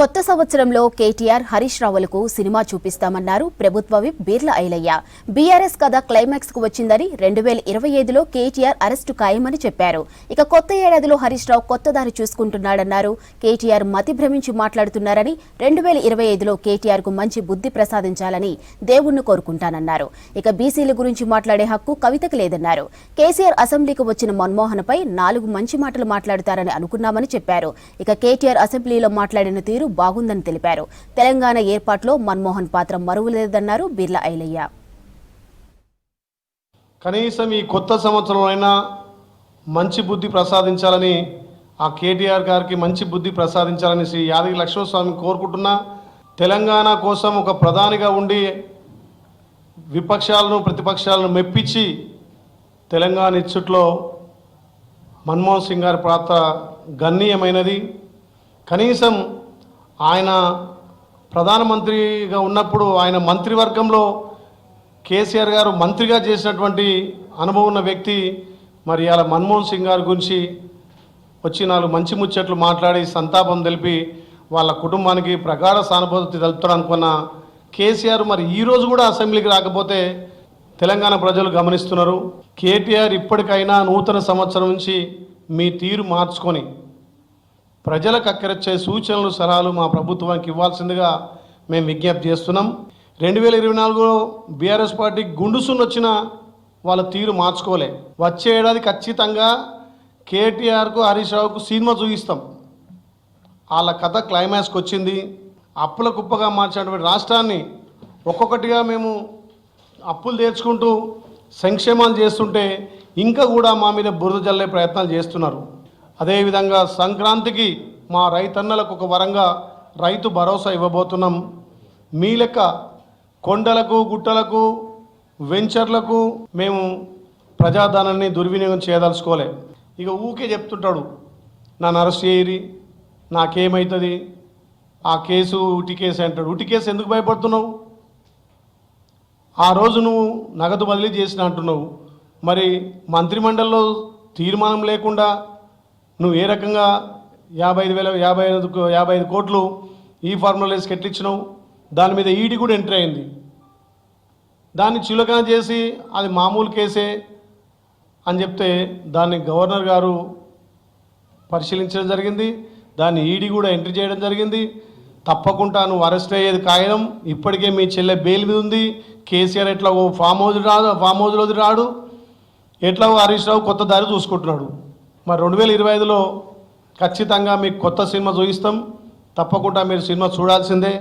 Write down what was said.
కొత్త సంవత్సరంలో కేటీఆర్ హరీష్ రావులకు సినిమా చూపిస్తామన్నారు ప్రభుత్వ విప్ బీర్ల ఐలయ్య. బీఆర్ఎస్ కథ క్లైమాక్స్ కు వచ్చిందని 2025లో కేటీఆర్ అరెస్టు ఖాయమని చెప్పారు. ఇక కొత్త ఏడాదిలో హరీష్ రావు కొత్త దారి చూసుకుంటున్నాడన్నారు. కేటీఆర్ మతి భ్రమించి మాట్లాడుతున్నారని 2025లో కేటీఆర్ కు మంచి బుద్ధి ప్రసాదించాలని దేవుణ్ణి కోరుకుంటానన్నారు. ఇక బీసీల గురించి మాట్లాడే హక్కు కవితకు లేదన్నారు. కేసీఆర్ అసెంబ్లీకి వచ్చిన మన్మోహన్పై 4 మంచి మాటలు మాట్లాడతారని అనుకున్నామని చెప్పారు. ఇక కేటీఆర్ అసెంబ్లీలో మాట్లాడిన తీరు బాగుందని తెలిపారు. తెలంగాణ ఏర్పాటులో మన్మోహన్ పాత్ర మరువలేదన్నారు బీర్ల ఐలయ్య. కనీసం ఈ కొత్త సంవత్సరంలో మంచి బుద్ధి ప్రసాదించాలని ఆ కేటీఆర్ గారికి మంచి బుద్ధి ప్రసాదించాలని శ్రీ యాదగిరి లక్ష్మణస్వామిని కోరుకుంటున్నా. తెలంగాణ కోసం ఒక ప్రధానిగా ఉండి విపక్షాలను ప్రతిపక్షాలను మెప్పించి తెలంగాణ ఇచ్చుట్లో మన్మోహన్ సింగ్ గారి పాత్ర గణనీయమైనది. కనీసం ఆయన ప్రధానమంత్రిగా ఉన్నప్పుడు ఆయన మంత్రివర్గంలో కేసీఆర్ గారు మంత్రిగా చేసినటువంటి అనుభవం ఉన్న వ్యక్తి మరి అలా మన్మోహన్ సింగ్ గారి గురించి వచ్చి 4 మంచి ముచ్చట్లు మాట్లాడి సంతాపం తెలిపి వాళ్ళ కుటుంబానికి ప్రగాఢ సానుభూతి తెలుపుతారు అనుకున్న కేసీఆర్ మరి ఈరోజు కూడా అసెంబ్లీకి రాకపోతే తెలంగాణ ప్రజలు గమనిస్తున్నారు. కేటీఆర్ ఇప్పటికైనా నూతన సంవత్సరం నుంచి మీ తీరు మార్చుకొని ప్రజలకు అక్కరొచ్చే సూచనలు సలహాలు మా ప్రభుత్వానికి ఇవ్వాల్సిందిగా మేము విజ్ఞప్తి చేస్తున్నాం. 2024లో బీఆర్ఎస్ పార్టీ గుండుసుని వచ్చిన వాళ్ళ తీరు మార్చుకోలే. వచ్చే ఏడాది ఖచ్చితంగా కేటీఆర్కు హరీష్ రావుకు సినిమా చూపిస్తాం. వాళ్ళ కథ క్లైమాక్స్కి వచ్చింది. అప్పుల కుప్పగా మార్చినటువంటి రాష్ట్రాన్ని ఒక్కొక్కటిగా మేము అప్పులు తీర్చుకుంటూ సంక్షేమాలు చేస్తుంటే ఇంకా కూడా మా మీద బురద జల్లే ప్రయత్నాలు చేస్తున్నారు. అదేవిధంగా సంక్రాంతికి మా రైతన్నలకు ఒక వరంగా రైతు భరోసా ఇవ్వబోతున్నాం. మీ లెక్క కొండలకు గుట్టలకు వెంచర్లకు మేము ప్రజాధనాన్ని దుర్వినియోగం చేయదలుచుకోలే. ఇక ఊకే చెప్తుంటాడు నన్ను అరెస్ట్ చేయరి, నాకేమవుతుంది, ఆ కేసు ఉటి కేసు అంటాడు. ఉటి కేసు ఎందుకు భయపడుతున్నావు? ఆ రోజు నువ్వు నగదు బదిలీ చేసిన అంటున్నావు. మరి మంత్రిమండలిలో తీర్మానం లేకుండా నువ్వు ఏ రకంగా 55 కోట్లు ఈ ఫార్ములా వేసి ఎట్లిచ్చినావు? దాని మీద ఈడీ కూడా ఎంట్రీ అయింది. దాన్ని చులకన చేసి అది మామూలు కేసే అని చెప్తే దాన్ని గవర్నర్ గారు పరిశీలించడం జరిగింది. దాన్ని ఈడీ కూడా ఎంట్రీ చేయడం జరిగింది. తప్పకుండా నువ్వు అరెస్ట్ అయ్యేది ఖాయం. ఇప్పటికే మీ చెల్లె బెయిల్ మీద ఉంది. కేసీఆర్ ఎట్లా ఫామ్ హౌస్లో రాడు, ఎట్లా హరీష్ రావు కొత్త దారి చూసుకుంటున్నాడు. మరి 2025లో ఖచ్చితంగా మీకు కొత్త సినిమా చూపిస్తాం. తప్పకుండా మీరు సినిమా చూడాల్సిందే.